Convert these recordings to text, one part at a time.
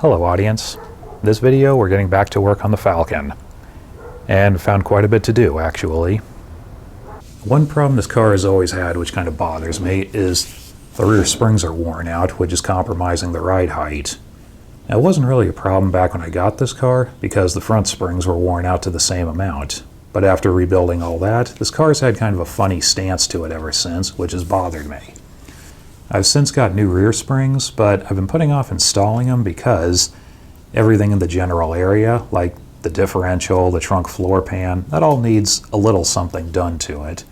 Hello audience. This video we're getting back to work on the Falcon. And found quite a bit to do actually. One problem this car has always had, which kind of bothers me, is the rear springs are worn out, which is compromising the ride height. Now, it wasn't really a problem back when I got this car because the front springs were worn out to the same amount. But after rebuilding all that, this car's had kind of a funny stance to it ever since, which has bothered me. I've since got new rear springs, but I've been putting off installing them because everything in the general area, like the differential, the trunk floor pan, that all needs a little something done to it.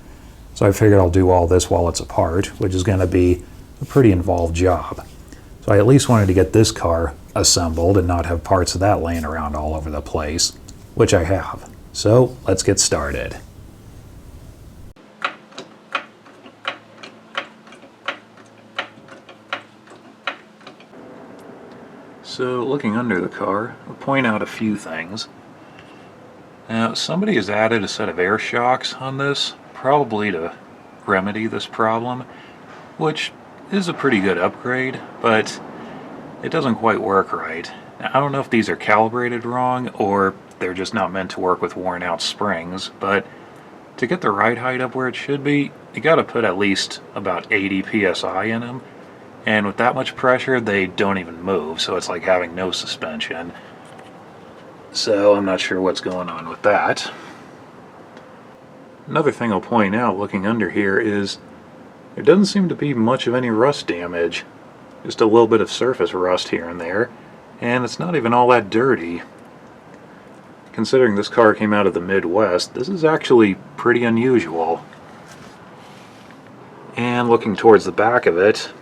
So I figured I'll do all this while it's apart, which is going to be a pretty involved job. So I at least wanted to get this car assembled and not have parts of that laying around all over the place, which I have. So let's get started. So looking under the car, I'll point out a few things. Now, somebody has added a set of air shocks on this, probably to remedy this problem, which is a pretty good upgrade, but it doesn't quite work right. Now, I don't know if these are calibrated wrong or they're just not meant to work with worn out springs, but to get the ride height up where it should be, you gotta put at least about 80 psi in them. And with that much pressure, they don't even move, so it's like having no suspension. So I'm not sure what's going on with that. Another thing I'll point out looking under here is there doesn't seem to be much of any rust damage. Just a little bit of surface rust here and there, and it's not even all that dirty. Considering this car came out of the Midwest, this is actually pretty unusual. And looking towards the back of it,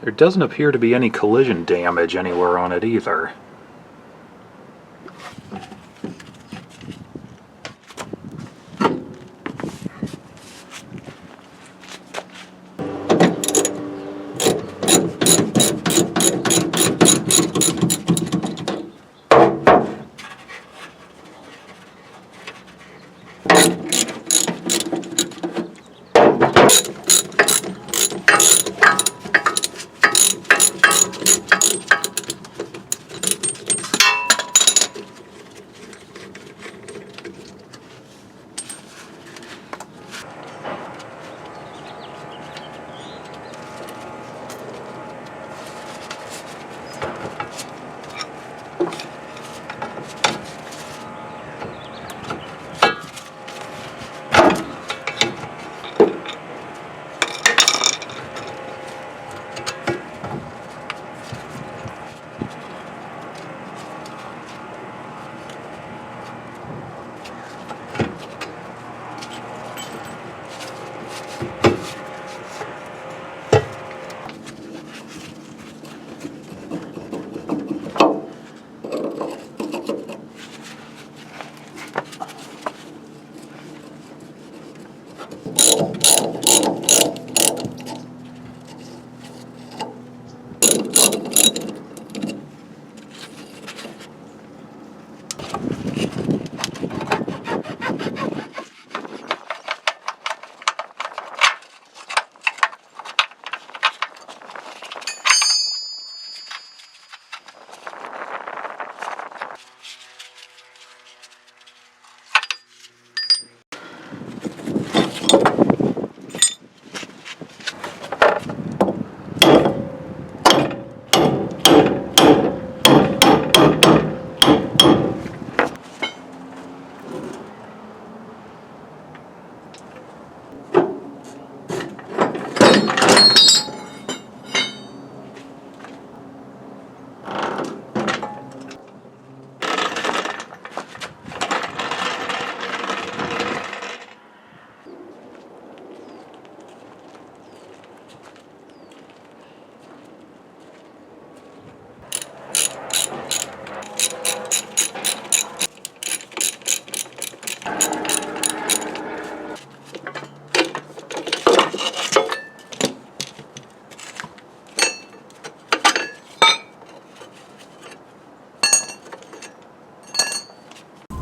there doesn't appear to be any collision damage anywhere on it either.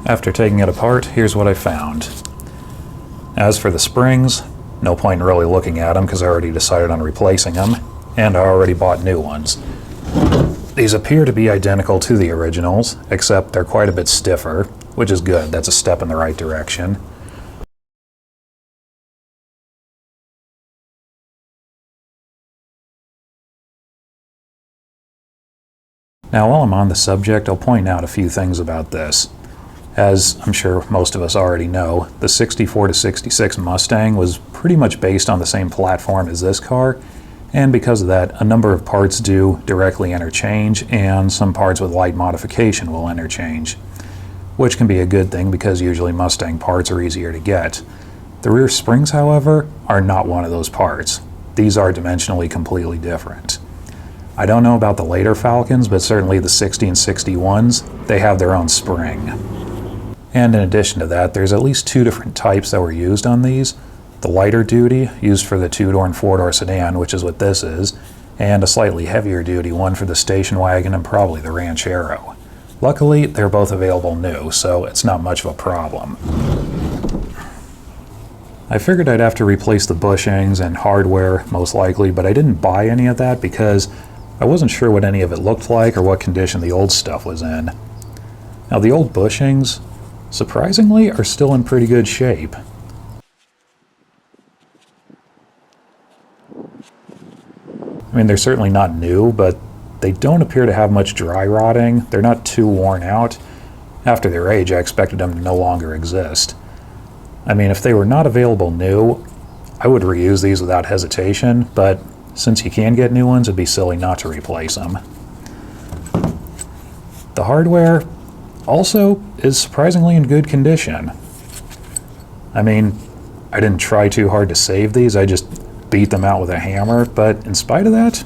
After taking it apart, here's what I found. As for the springs, no point in really looking at them because I already decided on replacing them, and I already bought new ones. These appear to be identical to the originals, except they're quite a bit stiffer, which is good. That's a step in the right direction. Now, while I'm on the subject, I'll point out a few things about this. As I'm sure most of us already know, the 64 to 66 Mustang was pretty much based on the same platform as this car, and because of that, a number of parts do directly interchange, and some parts with light modification will interchange, which can be a good thing because usually Mustang parts are easier to get. The rear springs, however, are not one of those parts. These are dimensionally completely different. I don't know about the later Falcons, but certainly the 60 and 61s, they have their own spring. And in addition to that, there's at least two different types that were used on these. The lighter duty, used for the two-door and four-door sedan, which is what this is, and a slightly heavier duty one for the station wagon and probably the Ranchero. Luckily, they're both available new, so it's not much of a problem. I figured I'd have to replace the bushings and hardware, most likely, but I didn't buy any of that because I wasn't sure what any of it looked like or what condition the old stuff was in. Now, the old bushings, surprisingly, are still in pretty good shape. I mean, they're certainly not new, but they don't appear to have much dry rotting. They're not too worn out. After their age, I expected them to no longer exist. I mean, if they were not available new, I would reuse these without hesitation, but since you can get new ones, it'd be silly not to replace them. The hardware also is surprisingly in good condition. I mean, I didn't try too hard to save these, I just beat them out with a hammer, but in spite of that,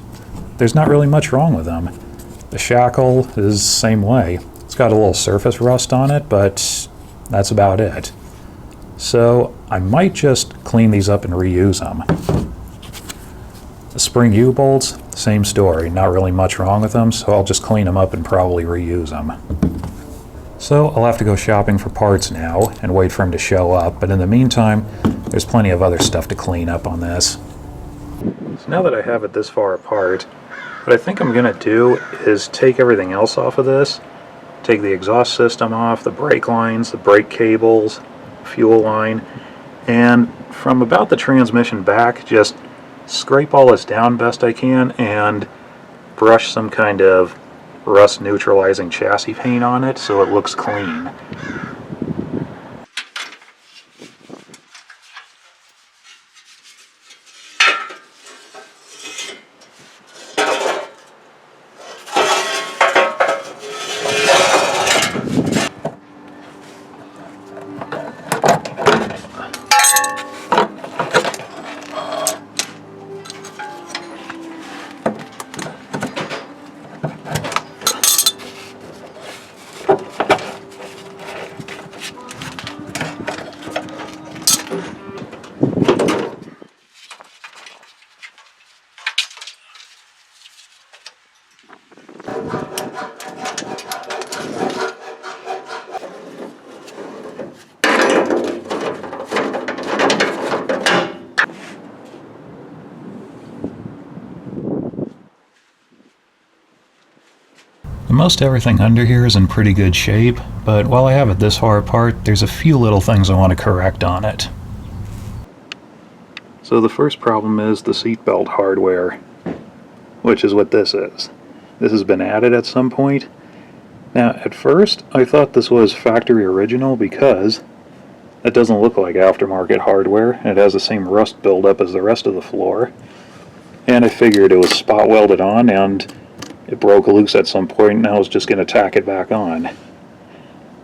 there's not really much wrong with them. The shackle is the same way. It's got a little surface rust on it, but that's about it. So I might just clean these up and reuse them. The spring U-bolts, same story, not really much wrong with them, so I'll just clean them up and probably reuse them. So I'll have to go shopping for parts now and wait for them to show up, but in the meantime, there's plenty of other stuff to clean up on this. So now that I have it this far apart, what I think I'm going to do is take everything else off of this, take the exhaust system off, the brake lines, the brake cables, fuel line, and from about the transmission back, just scrape all this down best I can and brush some kind of rust neutralizing chassis paint on it so it looks clean. Most everything under here is in pretty good shape, but while I have it this far apart, there's a few little things I want to correct on it. So the first problem is the seatbelt hardware, which is what this is. This has been added at some point. Now, at first, I thought this was factory original because it doesn't look like aftermarket hardware. It has the same rust buildup as the rest of the floor. And I figured it was spot welded on and it broke loose at some point and I was just going to tack it back on.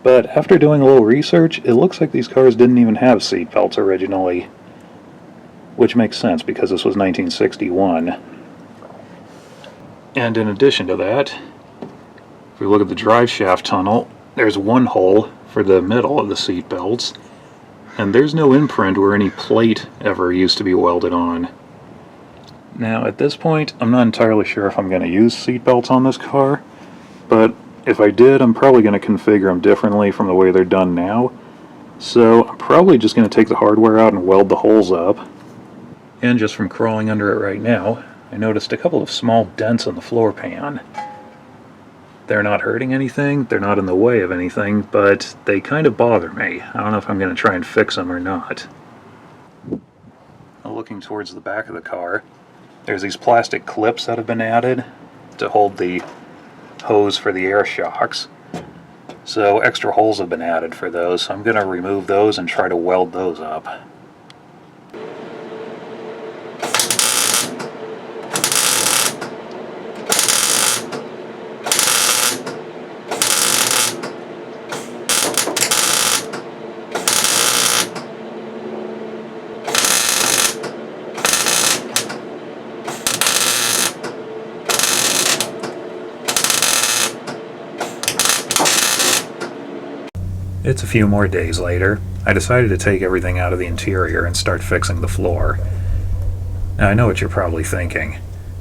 But after doing a little research, it looks like these cars didn't even have seat belts originally. Which makes sense because this was 1961. And in addition to that, if we look at the drive shaft tunnel, there's one hole for the middle of the seat belts, and there's no imprint where any plate ever used to be welded on. Now at this point, I'm not entirely sure if I'm going to use seat belts on this car, but if I did, I'm probably going to configure them differently from the way they're done now. So I'm probably just going to take the hardware out and weld the holes up. And just from crawling under it right now, I noticed a couple of small dents in the floor pan. They're not hurting anything, they're not in the way of anything, but they kind of bother me. I don't know if I'm going to try and fix them or not. Looking towards the back of the car, there's these plastic clips that have been added to hold the hose for the air shocks. So extra holes have been added for those, so I'm going to remove those and try to weld those up. It's a few more days later. I decided to take everything out of the interior and start fixing the floor. Now I know what you're probably thinking.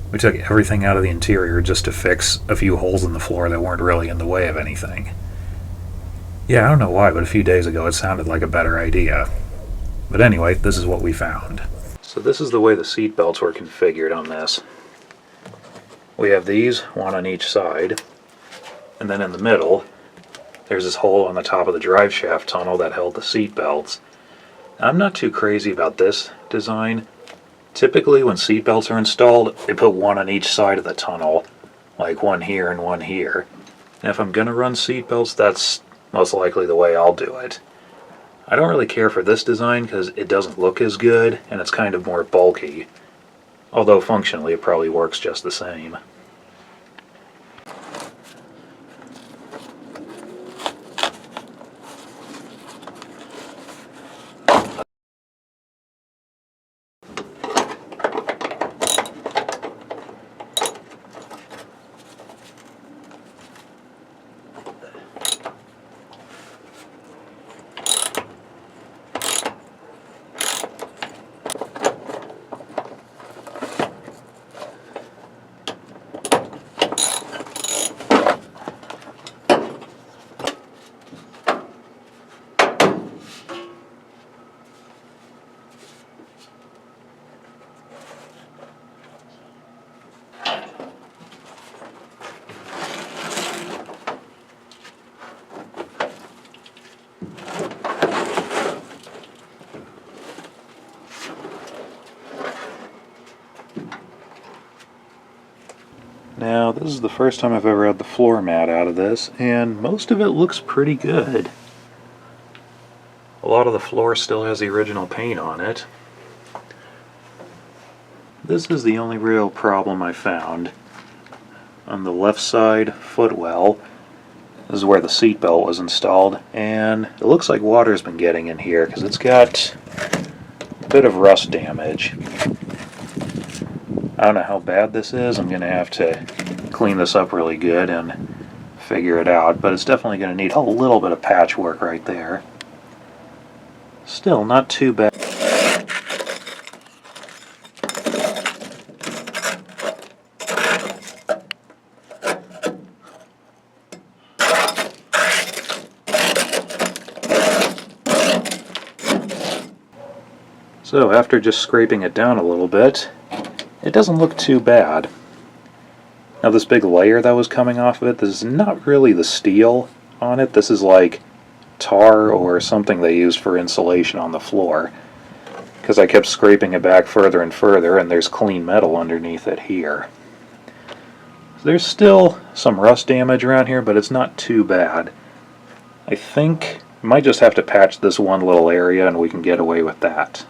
We took everything out of the interior just to fix a few holes in the floor that weren't really in the way of anything. Yeah, I don't know why, but a few days ago it sounded like a better idea. But anyway, this is what we found. So this is the way the seat belts were configured on this. We have these, one on each side, and then in the middle, there's this hole on the top of the drive shaft tunnel that held the seat belts. I'm not too crazy about this design. Typically when seat belts are installed, they put one on each side of the tunnel, like one here and one here. And if I'm going to run seat belts, that's most likely the way I'll do it. I don't really care for this design because it doesn't look as good and it's kind of more bulky. Although functionally it probably works just the same. Now, this is the first time I've ever had the floor mat out of this, and most of it looks pretty good. A lot of the floor still has the original paint on it. This is the only real problem I found. On the left side footwell, this is where the seat belt was installed, and it looks like water's been getting in here because it's got a bit of rust damage. I don't know how bad this is. I'm going to have to clean this up really good and figure it out, but it's definitely going to need a little bit of patchwork right there. Still, not too bad. So after just scraping it down a little bit, it doesn't look too bad. Now this big layer that was coming off of it, this is not really the steel on it. This is like tar or something they used for insulation on the floor. Because I kept scraping it back further and further, and there's clean metal underneath it here. There's still some rust damage around here, but it's not too bad. I think I might just have to patch this one little area and we can get away with that.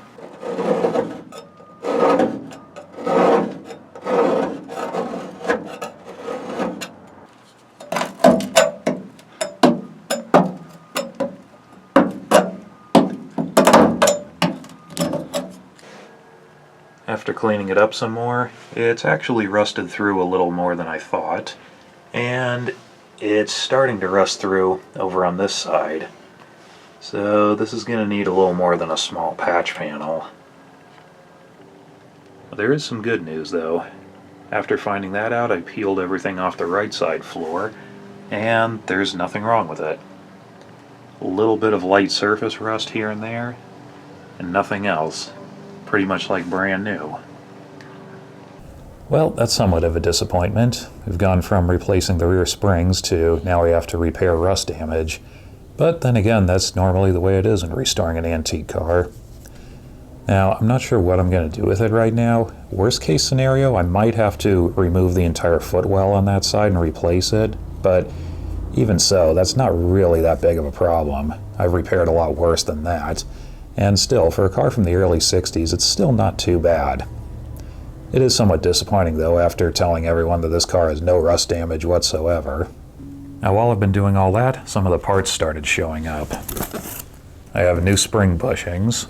After cleaning it up some more, it's actually rusted through a little more than I thought, and it's starting to rust through over on this side. So this is going to need a little more than a small patch panel. There is some good news though. After finding that out, I peeled everything off the right side floor, and there's nothing wrong with it. A little bit of light surface rust here and there, and nothing else. Pretty much like brand new. Well, that's somewhat of a disappointment. We've gone from replacing the rear springs to now we have to repair rust damage. But then again, that's normally the way it is in restoring an antique car. Now, I'm not sure what I'm going to do with it right now. Worst case scenario, I might have to remove the entire footwell on that side and replace it. But even so, that's not really that big of a problem. I've repaired a lot worse than that. And still, for a car from the early 60s, it's still not too bad. It is somewhat disappointing though after telling everyone that this car has no rust damage whatsoever. Now while I've been doing all that, some of the parts started showing up. I have new spring bushings.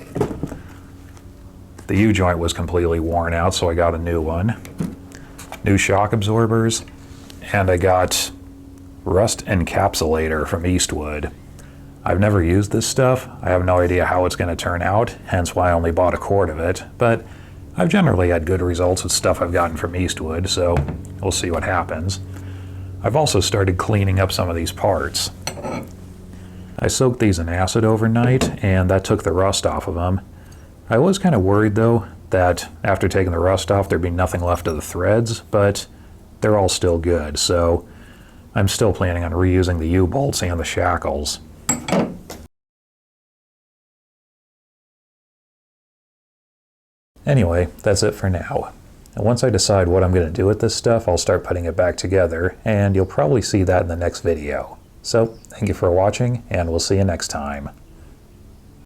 The U-joint was completely worn out, so I got a new one. New shock absorbers, and I got rust encapsulator from Eastwood. I've never used this stuff. I have no idea how it's going to turn out, hence why I only bought a quart of it, but I've generally had good results with stuff I've gotten from Eastwood, so we'll see what happens. I've also started cleaning up some of these parts. I soaked these in acid overnight, and that took the rust off of them. I was kind of worried though that after taking the rust off there'd be nothing left of the threads, but they're all still good, so I'm still planning on reusing the U-bolts and the shackles. Anyway, that's it for now. And once I decide what I'm going to do with this stuff, I'll start putting it back together, and you'll probably see that in the next video. So, thank you for watching, and we'll see you next time.